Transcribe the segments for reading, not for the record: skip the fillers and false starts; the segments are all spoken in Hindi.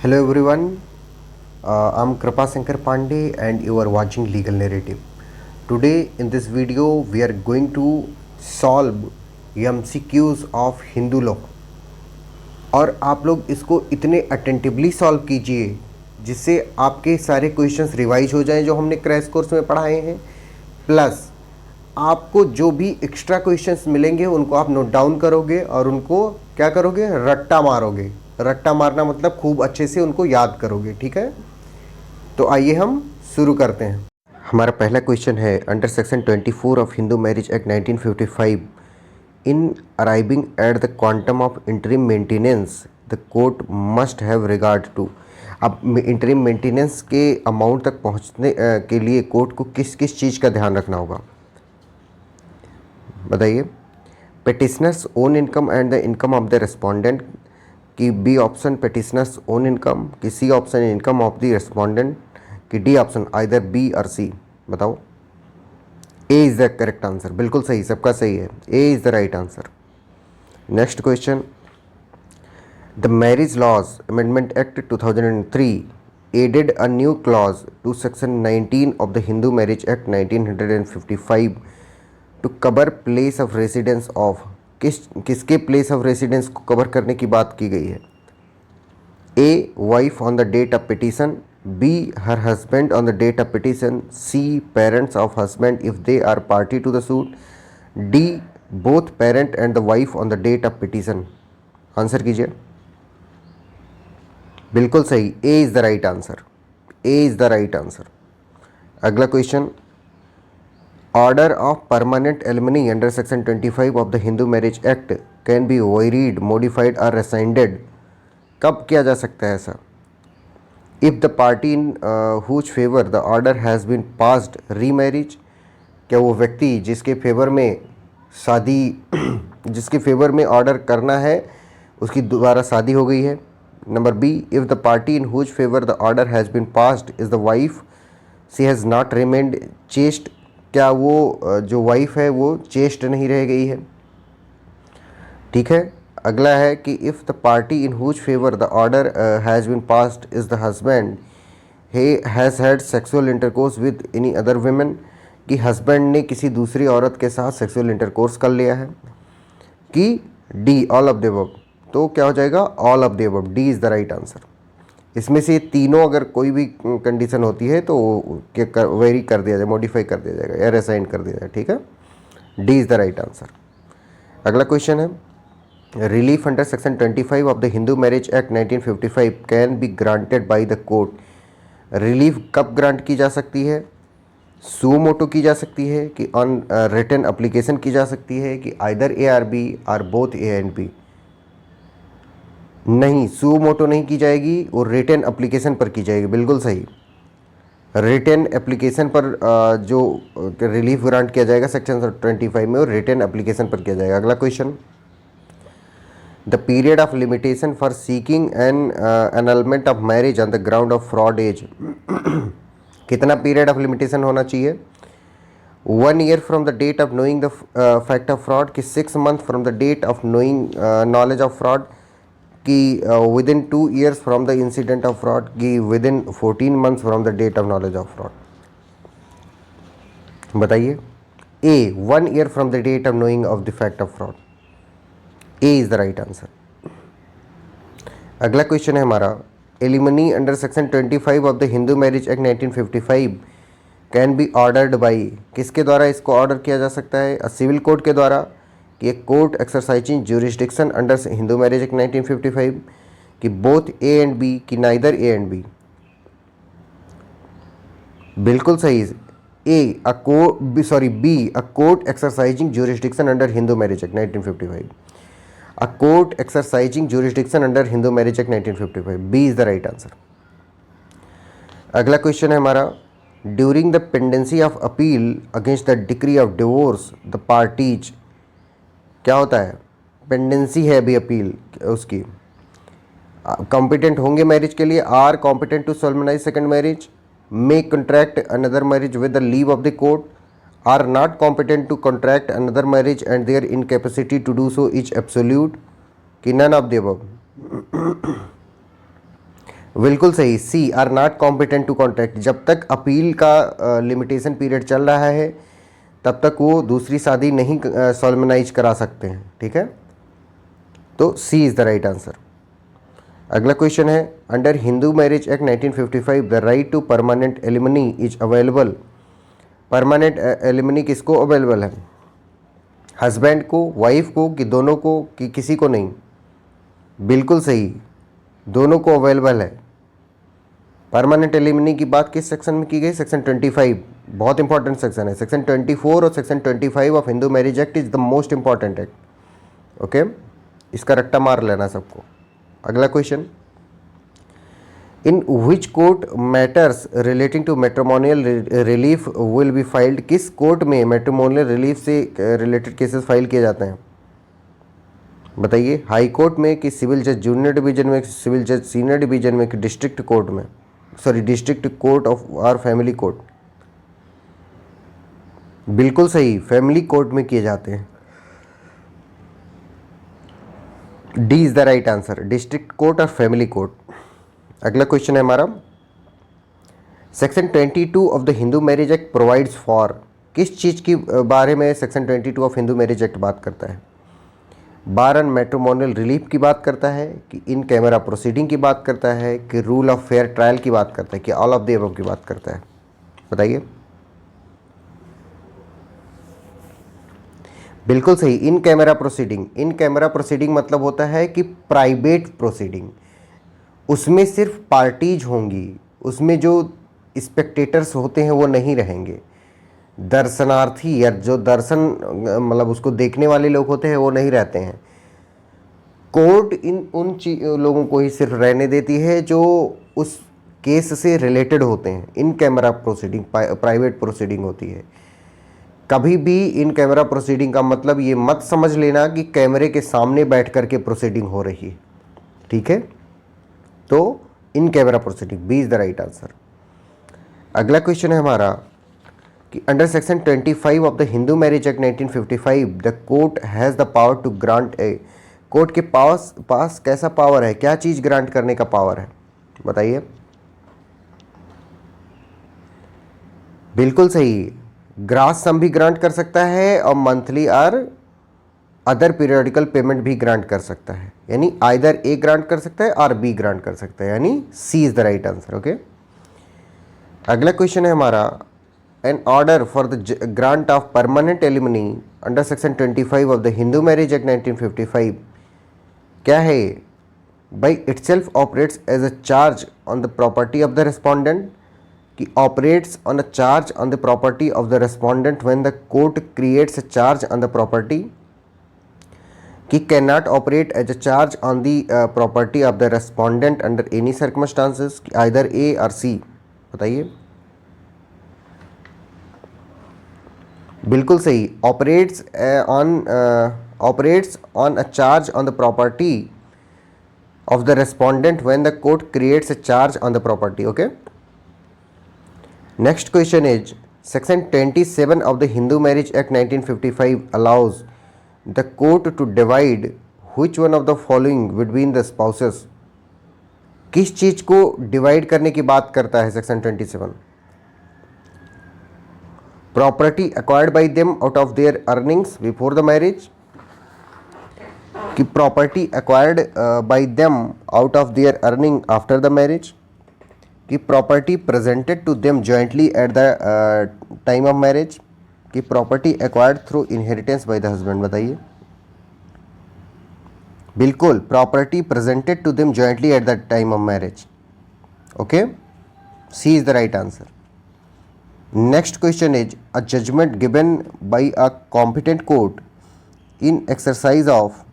Hello everyone, I'm Kripa Shankar Pandey and you are watching Legal Narrative. Today in this video we are going to solve MCQs of Hindu law और आप लोग इसको इतने अटेंटिवली सॉल्व कीजिए जिससे आपके सारे क्वेश्चंस रिवाइज हो जाएं जो हमने क्रैश कोर्स में पढ़ाए हैं, प्लस आपको जो भी एक्स्ट्रा क्वेश्चंस मिलेंगे उनको आप नोट डाउन करोगे और उनको क्या करोगे, रट्टा मारोगे। रट्टा मारना मतलब खूब अच्छे से उनको याद करोगे, ठीक है। तो आइए हम शुरू करते हैं। हमारा पहला क्वेश्चन है, under section 24 of Hindu marriage act 1955 in arriving at the quantum of interim maintenance the court must have regard to. अब इंटरिम मेंटेनेंस के अमाउंट तक पहुंचने के लिए कोर्ट को किस किस चीज़ का ध्यान रखना होगा, बताइए। Petitioners own income and the income of the respondent, कि B option petitioners own income, कि C option income of the respondent, कि D option either B or C. बताओ। A is the correct answer, बिल्कुल सही, सबका सही है, A is the right answer. Next question, the marriage laws amendment act 2003 added a new clause to section 19 of the Hindu marriage act 1955 to cover place of residence of, किसके प्लेस ऑफ रेसिडेंस को कवर करने की बात की गई है। A wife on the date of petition, B her husband on the date of petition, C parents of husband if they are party to the suit, D both parent and the wife on the date of petition. Answer कीजिए। बिल्कुल सही, A is the right answer, A is the right answer. अगला question, order of permanent alimony under section 25 of the Hindu marriage act can be varied, modified और रेसाइंडेड। कब किया जा सकता है ऐसा? If the party in whose favour the order has been passed re marriage, क्या वो व्यक्ति जिसके फेवर में शादी जिसके फेवर में ऑर्डर करना है उसकी दोबारा शादी हो गई है। Number B, if the party in whose favour the order has been passed is the wife, she has not remained chaste, क्या वो जो वाइफ है वो चेस्ट नहीं रह गई है। ठीक है। अगला है कि if the party in whose favour the order has been passed is the husband he has had sexual intercourse with any other women, कि हस्बैंड ने किसी दूसरी औरत के साथ सेक्सुअल इंटरकोर्स कर लिया है, कि D all of the above. तो क्या हो जाएगा, all of the above, D is the right answer. इसमें से तीनों अगर कोई भी कंडीशन होती है तो क्या वेरी कर दिया जाए, मॉडिफाई कर दिया जाएगा या रेसाइन कर दिया जाएगा, ठीक है। D is the right answer. अगला क्वेश्चन है, relief under section 25 of the Hindu marriage act 1955 can be granted by the court. Relief कब ग्रांट की जा सकती है? सू मोटो की जा सकती है, कि ऑन रिटन अप्लीकेशन की जा सकती है, कि either A or B or both A and B. नहीं, सू मोटो नहीं की जाएगी, और रिटन एप्लीकेशन पर की जाएगी, बिल्कुल सही। रिटन एप्लीकेशन पर जो रिलीफ ग्रांट किया जाएगा सेक्शन 25 में, और रिटन एप्लीकेशन पर किया जाएगा। अगला question, the period of limitation for seeking an annulment of marriage on the ground of fraud as, कितना पीरियड ऑफ लिमिटेशन होना चाहिए? 1 year from the date of knowing the fact of fraud, कि 6 month from the date of knowing knowledge of fraud, कि within 2 years from the incident of fraud, कि within 14 months from the date of knowledge of fraud. बताइए। A 1 year from the date of knowing of the fact of fraud, A is the right answer. अगला क्वेश्चन है हमारा, alimony under section 25 of the Hindu marriage act 1955 can be ordered by, किसके द्वारा इसको ऑर्डर किया जा सकता है? सिविल कोर्ट के द्वारा, कि एक court exercising jurisdiction under Hindu marriage act 1955, कि बोथ ए एंड बी, कि नाइदर ए एंड बी। बिल्कुल सही, A a court, sorry B a court exercising jurisdiction under Hindu marriage act 1955, a court exercising jurisdiction under Hindu marriage act 1955, B is the right answer. अगला क्वेश्चन है हमारा, during the pendency of appeal against the decree of divorce the parties, क्या होता है? पेंडेंसी है अभी अपील उसकी, कॉम्पिटेंट होंगे मैरिज के लिए, are competent to solemnize second marriage, may contract another marriage with the leave of the court, are not competent to contract another marriage and their incapacity to do so is absolute, कि नन ऑफ द अबव। बिल्कुल सही, C are not competent to contract. जब तक अपील का लिमिटेशन पीरियड चल रहा है तब तक वो दूसरी शादी नहीं सॉल्मनाइज करा सकते हैं, ठीक है। तो C is the right answer. अगला क्वेश्चन है, under Hindu marriage act 1955 the right to permanent alimony is available. Permanent alimony किसको अवेलेबल है? हस्बैंड को, वाइफ को, कि दोनों को, कि किसी को नहीं? बिल्कुल सही, दोनों को अवेलेबल है। परमानेंट एलिमनी की बात किस सेक्शन में की गई? सेक्शन 25, बहुत इंपॉर्टेंट सेक्शन है। सेक्शन 24 और section 25 of Hindu marriage act is the most important act. Okay, इसका रट्टा मार लेना सबको। अगला question, in which court matters relating to matrimonial relief will be filed. किस कोर्ट में मैट्रिमोनियल रिलीफ से रिलेटेड केसेस फाइल किए जाते हैं? बताइए, हाई कोर्ट में, कि सिविल जज जूनियर डिवीजन में, सिविल जज सीनियर डिवीजन में, कि डिस्ट्रिक्ट कोर्ट में, सॉरी डिस्ट्रिक्ट कोर्ट ऑफ और फैमिली कोर्ट? बिल्कुल सही, फैमिली कोर्ट में किए जाते हैं। D is the right answer, district court और फैमिली कोर्ट। अगला क्वेश्चन है हमारा, section 22 of the Hindu marriage act provides for. किस चीज़ की बारे में section 22 of Hindu marriage act बात करता है? बार एंड मैट्रिमोनियल रिलीफ की बात करता है, कि इन कैमरा प्रोसीडिंग की बात करता है, कि रूल ऑफ फेयर ट्रायल की बात करता है, कि ऑल ऑफ द अबव की बात करता है? बताइए। बिल्कुल सही, इन कैमरा प्रोसीडिंग। इन कैमरा प्रोसीडिंग मतलब होता है कि प्राइवेट प्रोसीडिंग, उसमें सिर्फ पार्टीज होंगी, उसमें जो स्पेक्टेटर्स होते हैं वो नहीं रहेंगे। दर्शनार्थी या जो दर्शन मतलब उसको देखने वाले लोग होते हैं वो नहीं रहते हैं। कोर्ट इन उन लोगों को ही सिर्फ रहने देती है जो उस केस से रिलेटेड होते हैं। इन कैमरा प्रोसीडिंग प्राइवेट प्रोसीडिंग होती है। कभी भी इन कैमरा प्रोसीडिंग का मतलब ये मत समझ लेना कि कैमरे के सामने बैठ कर के प्रोसीडिंग हो रही है, ठीक है। तो in camera proceeding, B is the right answer. अगला क्वेश्चन है हमारा कि under section 25 of the Hindu marriage act 1955 the court has the power to grant a. Court के पास कैसा पावर है, क्या चीज़ ग्रांट करने का पावर है? बताइए। बिल्कुल सही, ग्रास सम भी ग्रांट कर सकता है और मंथली और अदर पीरियोडिकल पेमेंट भी ग्रांट कर सकता है। यानी आइदर ए ग्रांट कर सकता है और बी ग्रांट कर सकता है, यानी C is the right answer. Okay, अगला क्वेश्चन है हमारा, an order for the grant of permanent alimony under section 25 of the Hindu marriage act 1955 क्या है? By itself operates as a charge on the property of the respondent, कि operates on a charge on the property of the respondent when the court creates a charge on the property, कि cannot operate as a charge on the property of the respondent under any circumstances, either A or C? बताइए। बिल्कुल सही, operates on a charge on the property of the respondent when the court creates a charge on the property. Okay. Next question is, section 27 of the Hindu Marriage Act 1955 allows the court to divide which one of the following between the spouses। किस चीज को डिवाइड करने की बात करता है section 27? Property acquired by them out of their earnings before the marriage, कि property acquired by them out of their earning after the marriage, कि property presented to them jointly at the time of marriage, कि property acquired through inheritance by the husband? बताइए। बिल्कुल, property presented to them jointly at the time of marriage. Okay, C is the right answer. Next question is, a judgement given by a competent court in exercise of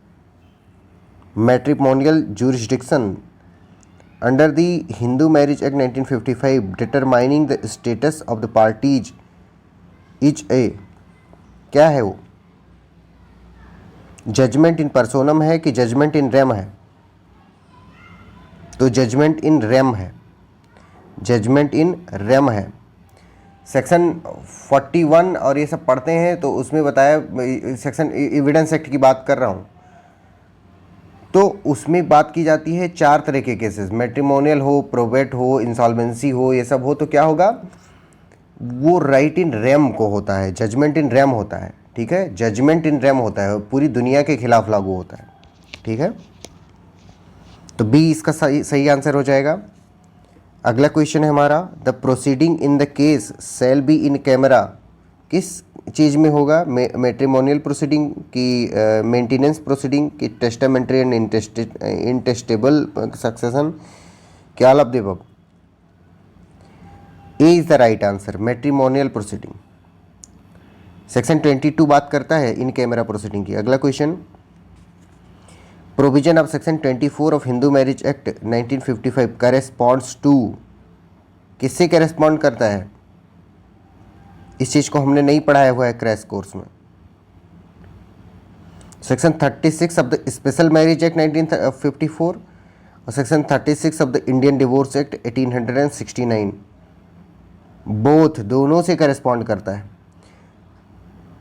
matrimonial jurisdiction under the Hindu Marriage Act 1955 determining the status of the parties is a, क्या है वो? जजमेंट इन पर्सोनम है कि जजमेंट इन रेम है? तो जजमेंट इन रेम है, जजमेंट इन रेम है। सेक्शन 41 और ये सब पढ़ते हैं तो उसमें बताया, सेक्शन एविडेंस एक्ट की बात कर रहा हूँ, तो उसमें बात की जाती है 4 तरह के केसेस, मैट्रिमोनियल हो, प्रोबेट हो, इंसॉल्वेंसी हो, ये सब हो तो क्या होगा, वो राइट इन रेम को होता है, जजमेंट इन रेम होता है, ठीक है, जजमेंट इन रेम होता है, पूरी दुनिया के खिलाफ लागू होता है, ठीक है। तो बी इसका सही आंसर हो जाएगा। अगला क्वेश्चन है हमारा, the proceeding in the case shall be in camera, किस चीज़ में होगा, मैट्रिमोनियल प्रोसीडिंग की, मेंटेनेंस प्रोसीडिंग की, टेस्टामेंट्री एंड इंटेस्टेबल सक्सेशन, क्या all of the above? A is the right answer, matrimonial proceeding. Section 22 बात करता है इन कैमरा प्रोसीडिंग की। अगला question, provision of section 24 of Hindu marriage act 1955 corresponds to, किससे करेस्पॉन्ड करता है? इस चीज़ को हमने नहीं पढ़ाया हुआ है क्रैश कोर्स में। Section 36 of the special marriage act 1954 और section 36 of the Indian divorce act 1869, both दोनों से करेस्पॉन्ड करता है।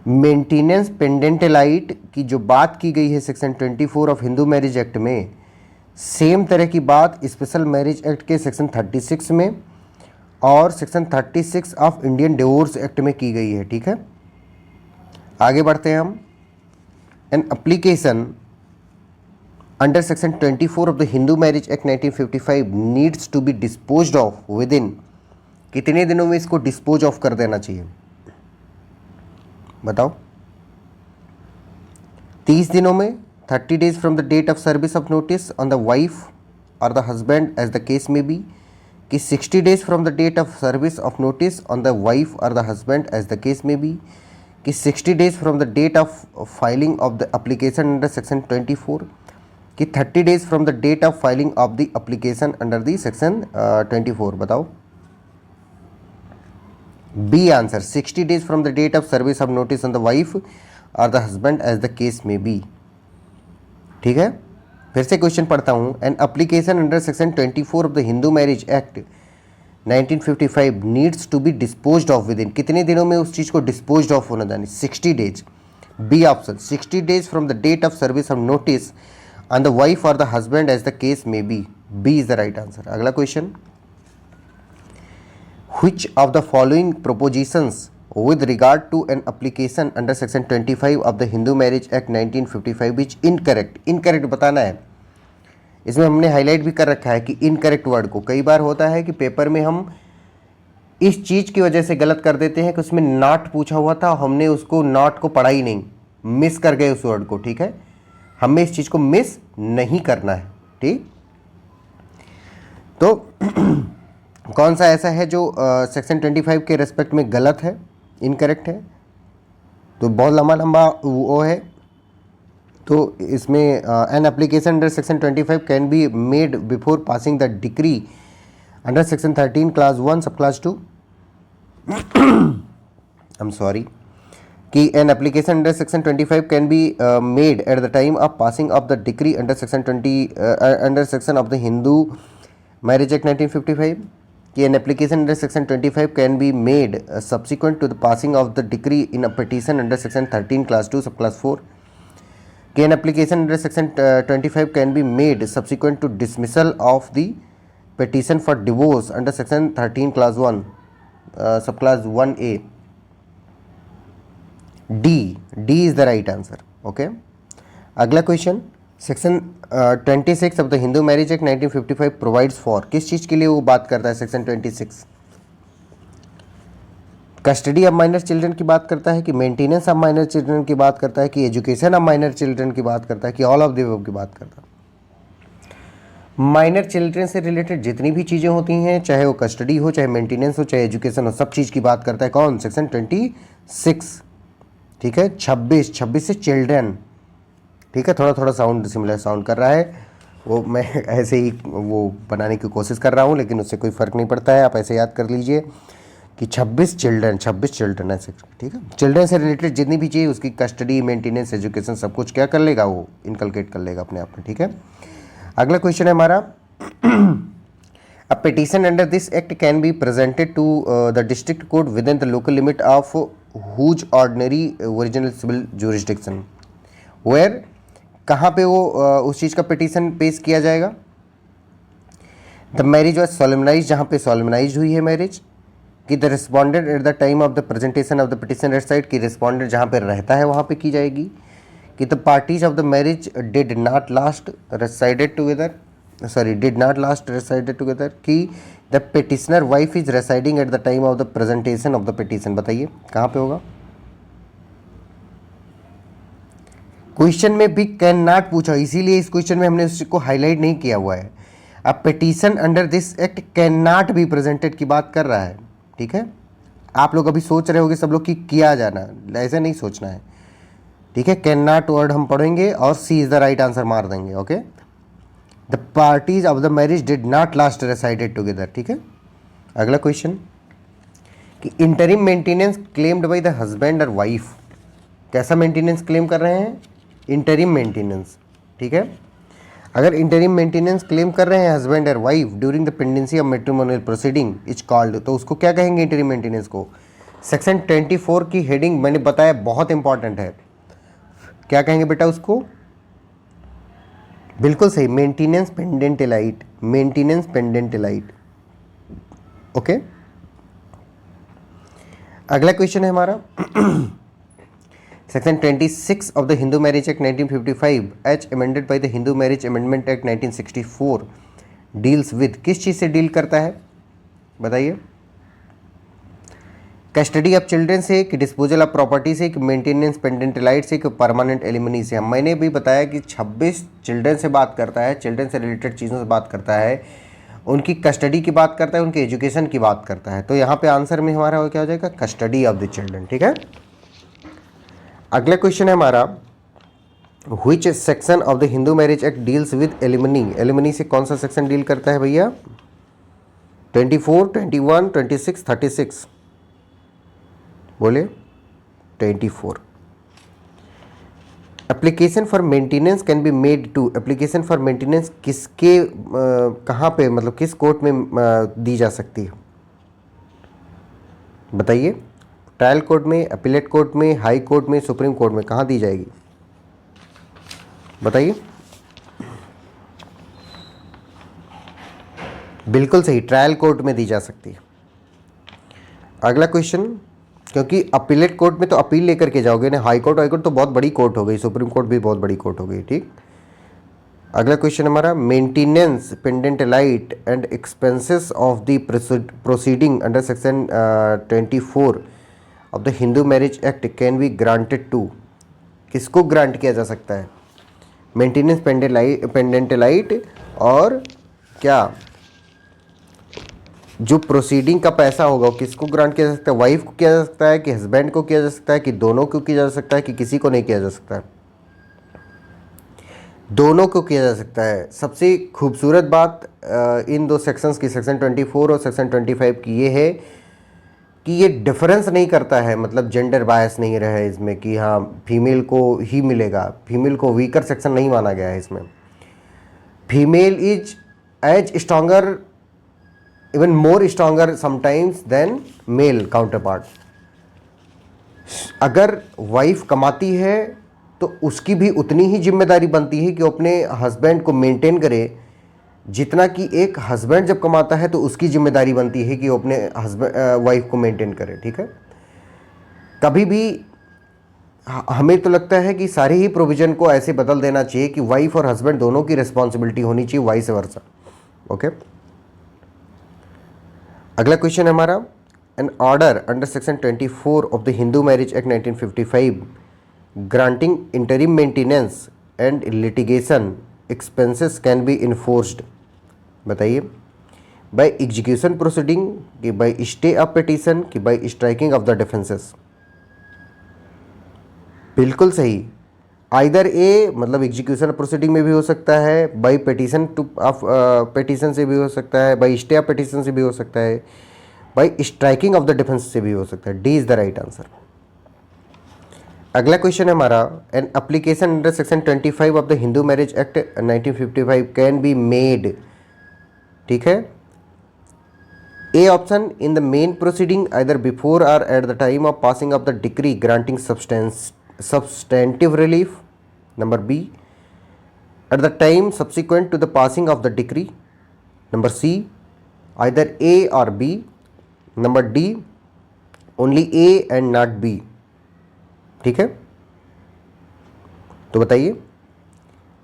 मेंटेनेंस पेंडेंटलाइट की जो बात की गई है section 24 of Hindu marriage act में, सेम तरह की बात स्पेशल मैरिज एक्ट के सेक्शन 36 में और section 36 of Indian divorce act में की गई है, ठीक है। आगे बढ़ते हैं हम। An application under section 24 of the Hindu marriage act 1955 needs to be disposed of within, कितने दिनों में इसको डिस्पोज ऑफ कर देना चाहिए बताओ? 30 दिनों में, 30 days from the date of service of notice on the wife or the husband as the case may be, कि 60 days from the date of service of notice on the wife or the husband as the case may be, कि 60 days from the date of filing of the application under section 24, कि 30 days from the date of filing of the application under the section 24, बताओ? B answer, 60 days from the date of service of notice on the wife or the husband as the case may be, ठीक है। फिर से क्वेश्चन पढ़ता हूँ। An application under section 24 of the Hindu marriage act 1955 needs to be disposed of within, कितने दिनों में उस चीज़ को डिस्पोज्ड ऑफ होना जानी? 60 days, B option, 60 days from the date of service of notice on the wife or the husband as the case may be, B is the right answer. अगला question, which of the following propositions with regard to an application under section 25 of the Hindu Marriage Act 1955 is incorrect? incorrect बताना है। इसमें हमने हाईलाइट भी कर रखा है कि इनकरेक्ट वर्ड को, कई बार होता है कि पेपर में हम इस चीज़ की वजह से गलत कर देते हैं कि उसमें नॉट पूछा हुआ था, हमने उसको नॉट को पढ़ा ही नहीं, मिस कर गए उस वर्ड को, ठीक है। हमें इस चीज़ को मिस नहीं करना है, ठीक। तो कौन सा ऐसा है जो सेक्शन 25 के रेस्पेक्ट में गलत है, इनकरेक्ट है? तो बहुत लंबा लंबा वो है। तो इसमें N application under section 25 can be made before passing the decree under section 13 class 1 sub class 2, I am sorry, कि N application under section 25 can be made at the time of passing of the decree under section 20 under section of the Hindu marriage act 1955, कि an application under section 25 can be made subsequent to the passing of the decree in a petition under section 13 class 2 subclass 4, कि an application under section 25 can be made subsequent to dismissal of the petition for divorce under section 13 class 1 subclass 1A, D is the right answer, okay। अगला question, section 26 of the Hindu marriage act 1955 provides for, किस चीज़ के लिए वो बात करता है? Section 26 custody of minor children की बात करता है, कि मेंटेनेंस ऑफ माइनर चिल्ड्रन की बात करता है, कि एजुकेशन ऑफ माइनर चिल्ड्रन की बात करता है, कि ऑल ऑफ द अबव की बात करता है? माइनर चिल्ड्रन से रिलेटेड जितनी भी चीज़ें होती हैं, चाहे वो कस्टडी हो, चाहे मेंटेनेंस हो, चाहे एजुकेशन हो, सब चीज़ की बात करता है कौन? सेक्शन 26, ठीक है। 26 से चिल्ड्रन, ठीक है। थोड़ा थोड़ा साउंड सिमिलर साउंड कर रहा है, वो मैं ऐसे ही वो बनाने की कोशिश कर रहा हूँ, लेकिन उससे कोई फ़र्क नहीं पड़ता है। आप ऐसे याद कर लीजिए कि 26 चिल्ड्रन ऐसे, ठीक है। चिल्ड्रन से रिलेटेड जितनी भी चीज़, उसकी कस्टडी, मेंटेनेंस, एजुकेशन, सब कुछ क्या कर लेगा? वो इनकलकेट कर लेगा अपने आप में, ठीक है। अगला क्वेश्चन है हमारा, a petition under this act can be presented to the district court within the local limit of whose ordinary original civil jurisdiction, where कहाँ पे वो उस चीज़ का पिटीशन पेश किया जाएगा? द मैरिज वॉज सोलेमनाइज, जहाँ पे सोलेमनाइज हुई है मैरिज। कि the respondent at the time of the presentation of the petition reside, कि रिस्पॉन्डेंट जहाँ पे रहता है वहाँ पे की जाएगी। कि the parties of the marriage did not last resided together, did not last resided together. कि the petitioner wife is residing at the time of the presentation of the petition. बताइए कहाँ पे होगा? क्वेश्चन में भी कैन नॉट पूछा, इसीलिए इस क्वेश्चन में हमने उसको हाईलाइट नहीं किया हुआ है। अब petition under this act can not be presented की बात कर रहा है, ठीक है। आप लोग अभी सोच रहे होगे सब लोग कि किया जाना, ऐसे नहीं सोचना है, ठीक है। कैन नॉट वर्ड हम पढ़ेंगे और C is the right answer मार देंगे, okay. The parties of the marriage did not last resided together, ठीक है। अगला क्वेश्चन कि interim maintenance claimed by the husband or wife, कैसा मेंटेनेंस क्लेम कर रहे हैं? इंटरिम मेंटेनेंस, ठीक है। अगर इंटरिम मेंटेनेंस क्लेम कर रहे हैं husband or wife during the pendency of matrimonial proceeding is called, तो उसको क्या कहेंगे इंटरिम मेंटेनेंस को? सेक्शन 24 की हेडिंग मैंने बताया बहुत इंपॉर्टेंट है, क्या कहेंगे बेटा उसको? बिल्कुल सही, maintenance pendente lite, maintenance pendente lite, okay. अगला क्वेश्चन है हमारा section 26 of the Hindu marriage act 1955 as amended by the Hindu marriage amendment act 1964 deals with, किस चीज़ से डील करता है? बताइए। कस्टडी ऑफ चिल्ड्रन से, कि डिस्पोजल ऑफ प्रॉपर्टी से, कि मेंटेनेंस पेंडेंटिलाइट से, कि परमानेंट एलिमनी से। मैंने भी बताया कि 26 चिल्ड्रन से बात करता है, चिल्ड्रन से रिलेटेड चीज़ों से बात करता है, उनकी कस्टडी की बात करता है, उनके एजुकेशन की बात करता है। तो यहाँ पे आंसर में हमारा क्या हो जाएगा? कस्टडी ऑफ द चिल्ड्रन, ठीक है। अगला क्वेश्चन है हमारा which section of the Hindu marriage act deals with alimony, alimony से कौन सा सेक्शन डील करता है भैया? 24, 21, 26, 36, बोले 24। Application for maintenance can be made to, application for maintenance किसके कहाँ पे, मतलब किस कोर्ट में दी जा सकती है? बताइए। ट्रायल कोर्ट में, अपीलेट कोर्ट में, हाई कोर्ट में, सुप्रीम कोर्ट में, कहाँ दी जाएगी? बताइए। बिल्कुल सही, ट्रायल कोर्ट में दी जा सकती है। अगला क्वेश्चन, क्योंकि अपीलेट कोर्ट में तो अपील लेकर के जाओगे ना, हाई कोर्ट, हाई कोर्ट तो बहुत बड़ी कोर्ट हो गई, सुप्रीम कोर्ट भी बहुत बड़ी कोर्ट हो गई, ठीक। अगला क्वेश्चन हमारा maintenance pendente lite and expenses of the proceeding under section 24 of the Hindu marriage act can be granted to, किसको ग्रांट किया जा सकता है? मेंटेनेंस पेंडेंटिलाइट और क्या जो प्रोसीडिंग का पैसा होगा वो किसको ग्रांट किया जा सकता है? वाइफ को किया जा सकता है, कि हस्बैंड को किया जा सकता है, कि दोनों को किया जा सकता है, कि किसी को नहीं किया जा सकता है? दोनों को किया जा सकता है। सबसे खूबसूरत बात इन दो सेक्शंस की, सेक्शन 24 और सेक्शन 25 की, ये है कि ये डिफरेंस नहीं करता है, मतलब जेंडर बायस नहीं रहे इसमें कि हाँ फीमेल को ही मिलेगा, फीमेल को वीकर सेक्शन नहीं माना गया है इसमें। Female is as stronger, even more stronger sometimes than male counterpart. अगर वाइफ कमाती है तो उसकी भी उतनी ही जिम्मेदारी बनती है कि वो अपने हस्बैंड को मेंटेन करे, जितना कि एक हस्बैंड जब कमाता है तो उसकी जिम्मेदारी बनती है कि वो अपने वाइफ को मेंटेन करे, ठीक है। कभी भी हमें तो लगता है कि सारे ही प्रोविज़न को ऐसे बदल देना चाहिए कि वाइफ और हस्बैंड दोनों की रिस्पॉन्सिबिलिटी होनी चाहिए, वाइस वर्सा, ओके। अगला क्वेश्चन है हमारा an order under section 24 of the Hindu marriage act 1955 granting interim maintenance and litigation expenses can be enforced. बताइए। बाय एग्जीक्यूशन प्रोसीडिंग, कि बाय स्टे ऑफ पिटीशन, कि by striking of the defences. बिल्कुल सही, आइदर ए, मतलब एग्जीक्यूशन प्रोसीडिंग में भी हो सकता है, by petition to of petition से भी हो सकता है, बाय स्टे ऑफ पिटीशन से भी हो सकता है, by striking of the defence से भी हो सकता है। D is the right answer. अगला क्वेश्चन है हमारा an application under section 25 of the Hindu marriage act 1955 can be made, ठीक है। A option in the main proceeding either before or at the time of passing of the decree granting substantive relief. Number B at the time subsequent to the passing of the decree. Number C, either A or B. Number D, only A and not B. ठीक है, तो बताइए।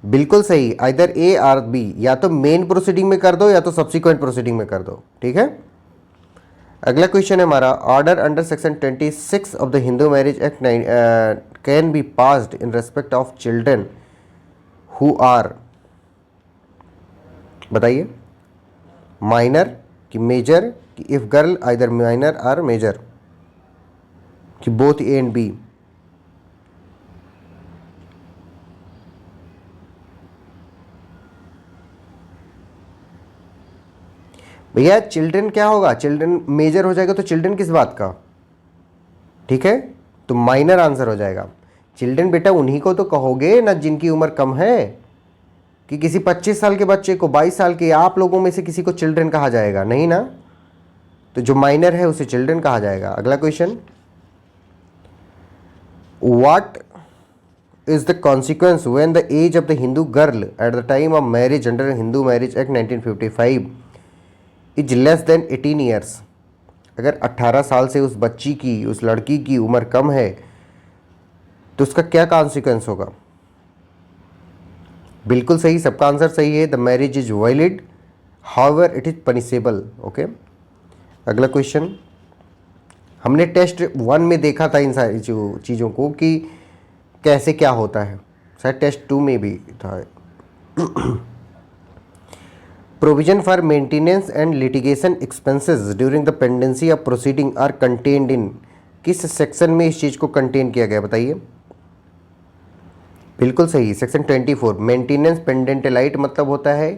बिल्कुल सही, आइदर ए और बी, या तो मेन प्रोसीडिंग में कर दो या तो सब्सिक्वेंट प्रोसीडिंग में कर दो। ठीक है, अगला क्वेश्चन है हमारा, order under section 26 of the Hindu marriage act can be passed in respect of children who are, बताइए, माइनर कि मेजर, कि इफ गर्ल आइदर माइनर और मेजर, कि बोथ ए एंड बी। भैया चिल्ड्रन क्या होगा, चिल्ड्रन मेजर हो जाएगा तो चिल्ड्रन किस बात का, ठीक है, तो माइनर आंसर हो जाएगा। चिल्ड्रन बेटा उन्हीं को तो कहोगे ना जिनकी उम्र कम है, कि किसी 25 साल के बच्चे को, 22 साल के, आप लोगों में से किसी को चिल्ड्रन कहा जाएगा नहीं ना, तो जो माइनर है उसे चिल्ड्रन कहा जाएगा। अगला question, what is the consequence when the age of the Hindu girl at the time of marriage under Hindu Marriage Act 1955 is less than 18 years? अगर 18 साल से उस बच्ची की, उस लड़की की उम्र कम है तो उसका क्या कॉन्सिक्वेंस होगा? बिल्कुल सही, सबका आंसर सही है। The marriage is valid, however it is punishable. Okay, अगला क्वेश्चन, हमने टेस्ट 1 में देखा था इन सारी चीज़ों को कि कैसे क्या होता है, शायद टेस्ट 2 में भी था। Provision for maintenance and litigation expenses during the pendency of proceeding are contained in, किस सेक्शन में इस चीज़ को कंटेन किया गया बताइए? बिल्कुल सही, सेक्शन 24। मेंटेनेंस पेंडेंटलाइट मतलब होता है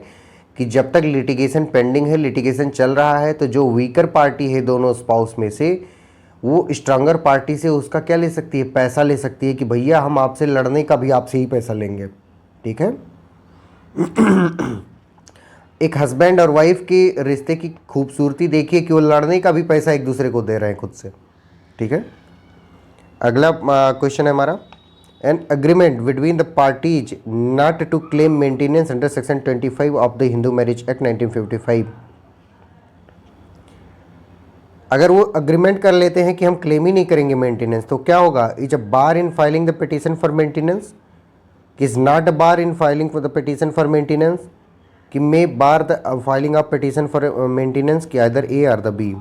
कि जब तक लिटिगेशन पेंडिंग है, लिटिगेशन चल रहा है, तो जो वीकर पार्टी है दोनों स्पाउस में से, वो स्ट्रांगर पार्टी से उसका क्या ले सकती है, पैसा ले सकती है कि भैया हम आपसे लड़ने का भी आपसे ही पैसा लेंगे। ठीक है, एक हस्बैंड और वाइफ के रिश्ते की खूबसूरती देखिए कि वो लड़ने का भी पैसा एक दूसरे को दे रहे हैं खुद से। ठीक है, अगला क्वेश्चन है हमारा, an agreement between the parties not to claim maintenance under section 25 of the Hindu marriage act 1955। अगर वो अग्रीमेंट कर लेते हैं कि हम क्लेम ही नहीं करेंगे मेंटेनेंस, तो क्या होगा? Is a bar in filing the petition for maintenance, is not a bar in filing for the petition for maintenance, कि may bar the filing of petition for maintenance, कि either A or the B.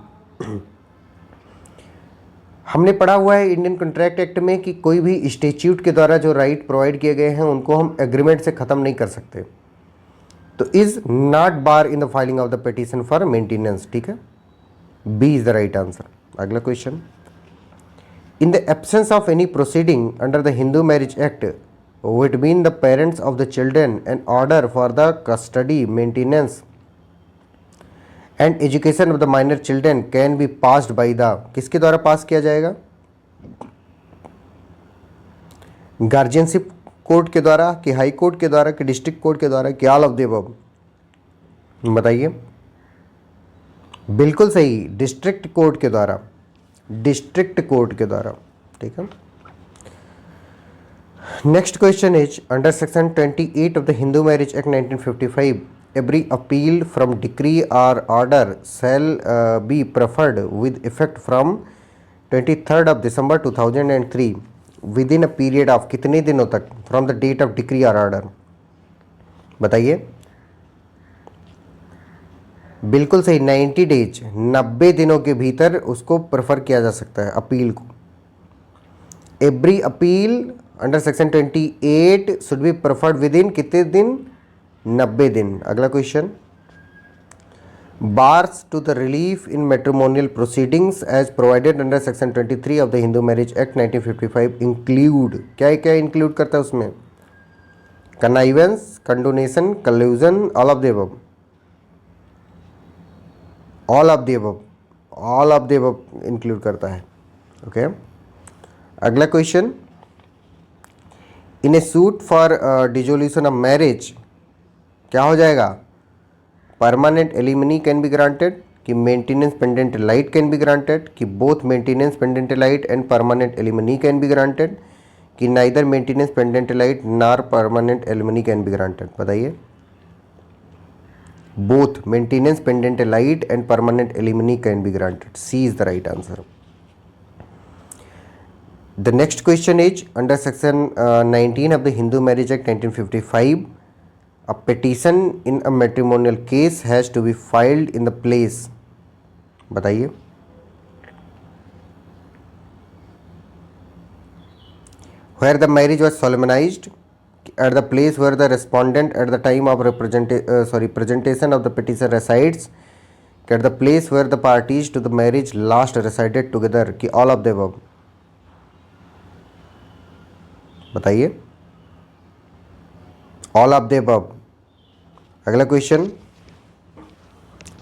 हमने पढ़ा हुआ है इंडियन कॉन्ट्रैक्ट एक्ट में कि कोई भी स्टेच्यूट के द्वारा जो राइट प्रोवाइड किए गए हैं उनको हम एग्रीमेंट से ख़त्म नहीं कर सकते, तो is not bar in the filing of the petition for maintenance. ठीक है, B is the right answer. अगला question, in the absence of any proceeding under the Hindu marriage act between the parents of the children and order for the custody, maintenance and education of the minor children can be passed by the, किसके द्वारा पास किया जाएगा? गार्जियनशिप कोर्ट के द्वारा, कि हाई कोर्ट के द्वारा, कि डिस्ट्रिक्ट कोर्ट के द्वारा, कि ऑल ऑफ द अबव? बताइए। बिल्कुल सही, डिस्ट्रिक्ट कोर्ट के द्वारा, डिस्ट्रिक्ट कोर्ट के द्वारा। ठीक है, next question is, under section 28 of the Hindu marriage act 1955 every appeal from decree or order shall be preferred with effect from 23rd of December 2003 within a period of कितने दिनों तक, from the date of decree or order? बताइए। बिल्कुल सही, 90 डेज, 90 दिनों के भीतर उसको प्रेफर किया जा सकता है अपील को। Every appeal under section 28 should be preferred within कितने दिन? 90 दिन। अगला question, bars to the relief in matrimonial proceedings as provided under section 23 of the Hindu marriage act 1955 include, क्या क्या इंक्लूड करता है उसमें? Connivance, condonation, collusion, all of the above? All of the above, all of the above include करता है। ओके, अगला question, in a suit for dissolution of marriage क्या हो जाएगा? Permanent alimony can be granted, कि maintenance pendente lite can be granted, कि both maintenance pendente lite and permanent alimony can be granted, कि neither maintenance pendente lite nor permanent alimony can be granted. बताइए। Both maintenance pendente lite and permanent alimony can be granted. C is the right answer. The next question is under section 19 of the Hindu Marriage Act 1955, a petition in a matrimonial case has to be filed in the place। बताइए। Where the marriage was solemnized, at the place where the respondent at the time of presentation of the petition resides, at the place where the parties to the marriage last resided together, कि all of the above। बताइए। All of the above. अगला question,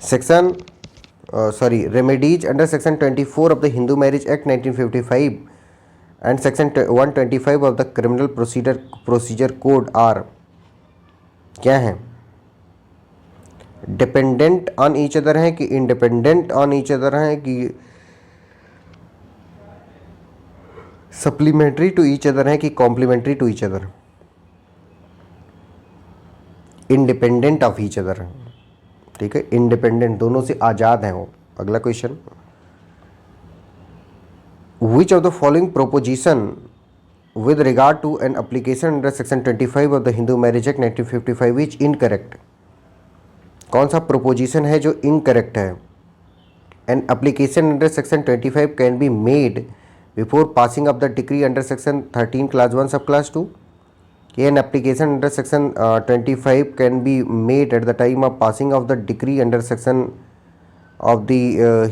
section remedies under section 24 of the Hindu marriage act 1955 and section 125 of the criminal procedure code are, क्या हैं? डिपेंडेंट ऑन ईच अदर हैं कि इंडिपेंडेंट ऑन ईच अदर हैं कि सप्लीमेंट्री टू ईच अदर हैं कि complementary to each other? Independent of each other हैं। ठीक है, इंडिपेंडेंट, दोनों से आज़ाद हैं वो। अगला question, which of the following proposition with regard to an application under section 25 of the Hindu marriage act 1955 is incorrect? कौन सा प्रोपोजिशन है जो इनकरेक्ट है? An application under section 25 can be made before passing of the decree under section 13 class 1 sub class 2। An application under section 25 can be made at the time of passing of the decree under section of the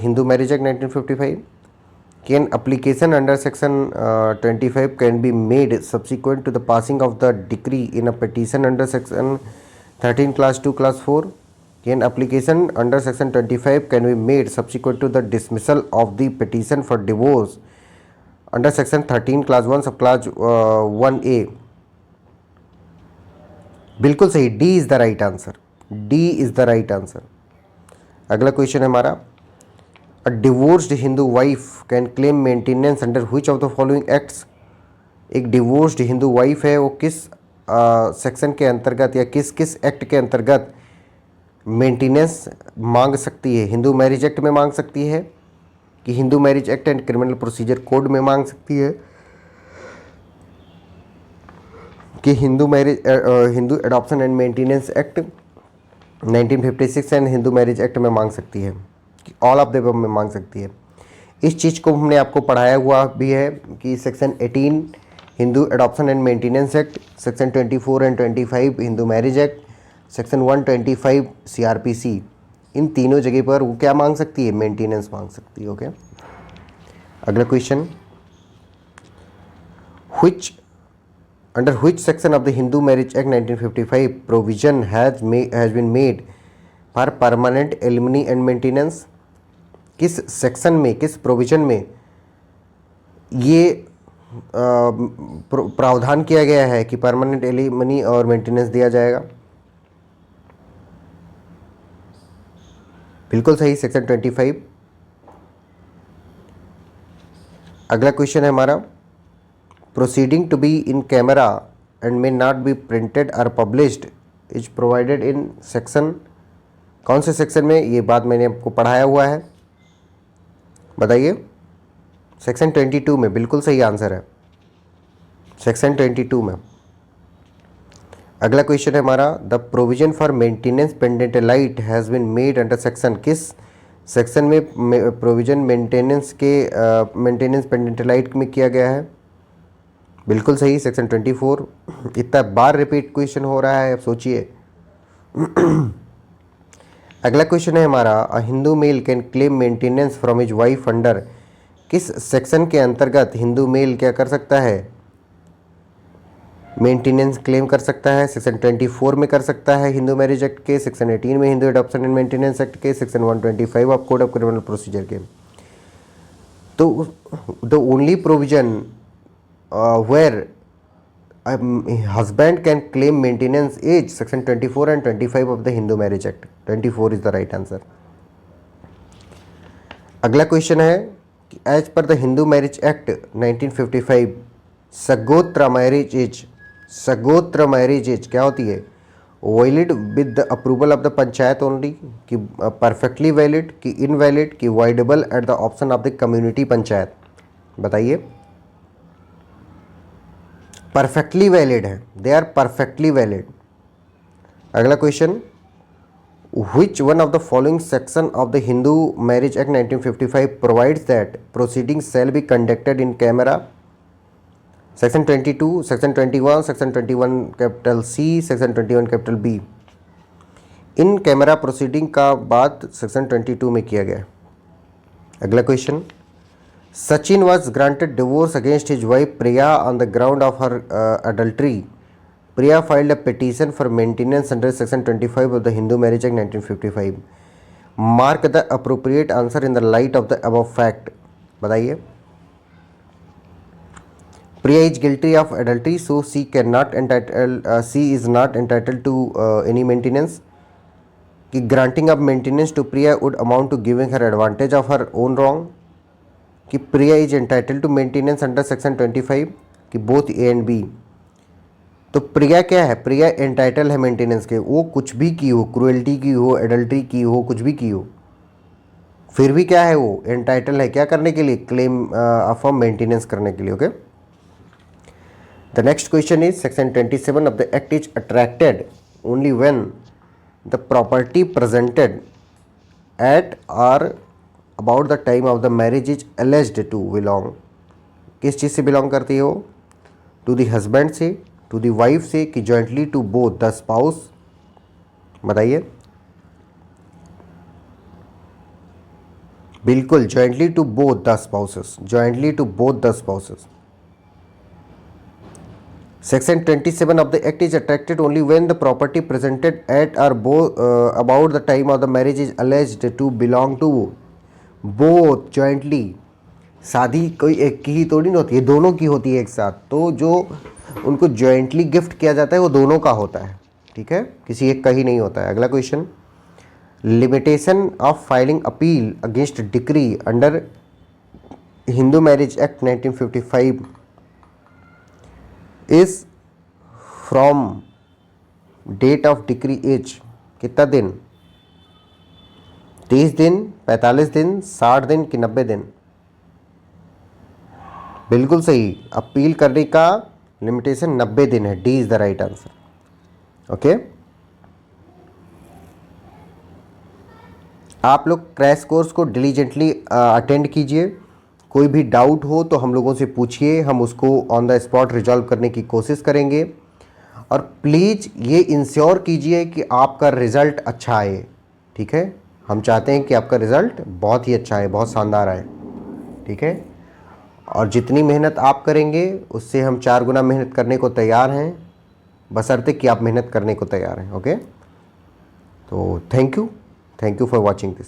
Hindu Marriage Act 1955. An application under section 25 can be made subsequent to the passing of the decree in a petition under section 13 class 2 class 4. An application under section 25 can be made subsequent to the dismissal of the petition for divorce under section 13 class 1 subclass 1A। बिल्कुल सही, D is the right answer. D is the right answer. अगला क्वेश्चन है हमारा, a divorced Hindu wife can claim maintenance under which of the following acts? एक डिवोर्स्ड हिंदू वाइफ है, वो किस सेक्शन के अंतर्गत या किस किस एक्ट के अंतर्गत मेंटेनेंस मांग सकती है? हिंदू मैरिज एक्ट में मांग सकती है कि Hindu marriage act and criminal procedure code में मांग सकती है कि Hindu adoption and maintenance act 1956 and Hindu marriage act में मांग सकती है, कि ऑल ऑफ द अबव में मांग सकती है? इस चीज़ को हमने आपको पढ़ाया हुआ भी है कि section 18 Hindu adoption and maintenance act, section 24 and 25 Hindu marriage act, section 125 CRPC, इन तीनों जगह पर वो क्या मांग सकती है? मेंटेनेंस मांग सकती है। ओके। अगला question, under which section of the Hindu Marriage Act 1955 provision has been made for permanent alimony and maintenance? किस सेक्शन में, किस प्रोविजन में ये प्रावधान किया गया है कि परमानेंट एलिमनी और मेंटेनेंस दिया जाएगा? बिल्कुल सही, सेक्शन 25। अगला क्वेश्चन है हमारा, proceeding to be in camera and may not be printed or published is provided in section, कौन से सेक्शन में? ये बात मैंने आपको पढ़ाया हुआ है, बताइए। सेक्शन 22 में, बिल्कुल सही आंसर है, सेक्शन 22 में। अगला क्वेश्चन है हमारा, the provision for maintenance pendente lite has been made under section, किस सेक्शन में प्रोविजन मेंटेनेंस पेंडेंट लाइट में किया गया है? बिल्कुल सही, सेक्शन 24। इतना बार रिपीट क्वेश्चन हो रहा है, अब सोचिए। अगला क्वेश्चन है हमारा, a Hindu male can claim maintenance from his wife under, किस सेक्शन के अंतर्गत हिंदू मेल क्या कर सकता है? मेंटेनेंस क्लेम कर सकता है। सेक्शन 24 में कर सकता है हिंदू मैरिज एक्ट के, सेक्शन 18 में Hindu adoption and maintenance act के, section 125 of code of criminal procedure के। तो the only provision where a husband can claim maintenance is section 24 and 25 of the Hindu Marriage Act। 24 is the right answer। अगला क्वेश्चन है कि as per the Hindu marriage act 1955 सगोत्र मैरिज एज क्या होती है? Valid with the approval of the panchayat only, कि परफेक्टली वैलिड, कि इनवैलिड, कि voidable at the option of the community panchayat? बताइए। परफेक्टली वैलिड है, दे आर परफेक्टली वैलिड। अगला question, Which one of the following section of the Hindu Marriage Act 1955 provides that proceedings shall be conducted in camera? Section 22, Section 21, Section 21 capital C, Section 21 capital B. In camera proceeding का बात सेक्शन 22 में किया गया। अगला question, Sachin was granted divorce against his wife Priya on the ground of her adultery. Priya filed a petition for maintenance under Section 25 of the Hindu Marriage Act 1955. Mark the appropriate answer in the light of the above fact. बताइए। Priya is guilty of adultery, so she is not entitled to any maintenance. कि granting of maintenance to Priya would amount to giving her advantage of her own wrong. कि Priya is entitled to maintenance under Section 25. कि both A and B. तो प्रिया क्या है? प्रिया एंटाइटल है मेंटेनेंस के, वो कुछ भी की हो, क्रुएल्टी की हो, एडल्ट्री की हो, कुछ भी की हो, फिर भी क्या है? वो एंटाइटल है क्या करने के लिए? क्लेम ऑफ मेंटेनेंस करने के लिए। Okay. The next question is section 27 of the act is attracted only when the property presented at or about the time of the marriage is alleged to belong. किस चीज़ से बिलोंग करती है वो? टू द हस्बैंड से, टू दी वाइफ से, कि jointly to both the spouse? बताइए। बिल्कुल, jointly to both the spouses, jointly to both the spouses. Section 27 of the act is attracted only when the property presented at or about the time of the marriage is alleged to belong to both jointly. शादी कोई एक की ही थोड़ी नहीं होती है, दोनों की होती है एक साथ. तो जो उनको जॉइंटली गिफ्ट किया जाता है वो दोनों का होता है. ठीक है, किसी एक का ही नहीं होता है. अगला question, limitation of filing appeal against decree under Hindu marriage act 1955 is from date of decree as. कितना दिन? 30 दिन, 45 दिन, 60 दिन कि 90 दिन? बिल्कुल सही, अपील करने का लिमिटेशन 90 दिन है. D is the right answer. Okay, आप लोग क्रैश कोर्स को डिलीजेंटली अटेंड कीजिए. कोई भी डाउट हो तो हम लोगों से पूछिए, हम उसको ऑन द स्पॉट रिजॉल्व करने की कोशिश करेंगे. और प्लीज़ ये इंश्योर कीजिए कि आपका रिज़ल्ट अच्छा आए. ठीक है, हम चाहते हैं कि आपका रिज़ल्ट बहुत ही अच्छा आए, बहुत शानदार आए. ठीक है, और जितनी मेहनत आप करेंगे उससे हम 4 गुना मेहनत करने को तैयार हैं, बशर्ते कि आप मेहनत करने को तैयार हैं. ओके, तो thank you for watching this.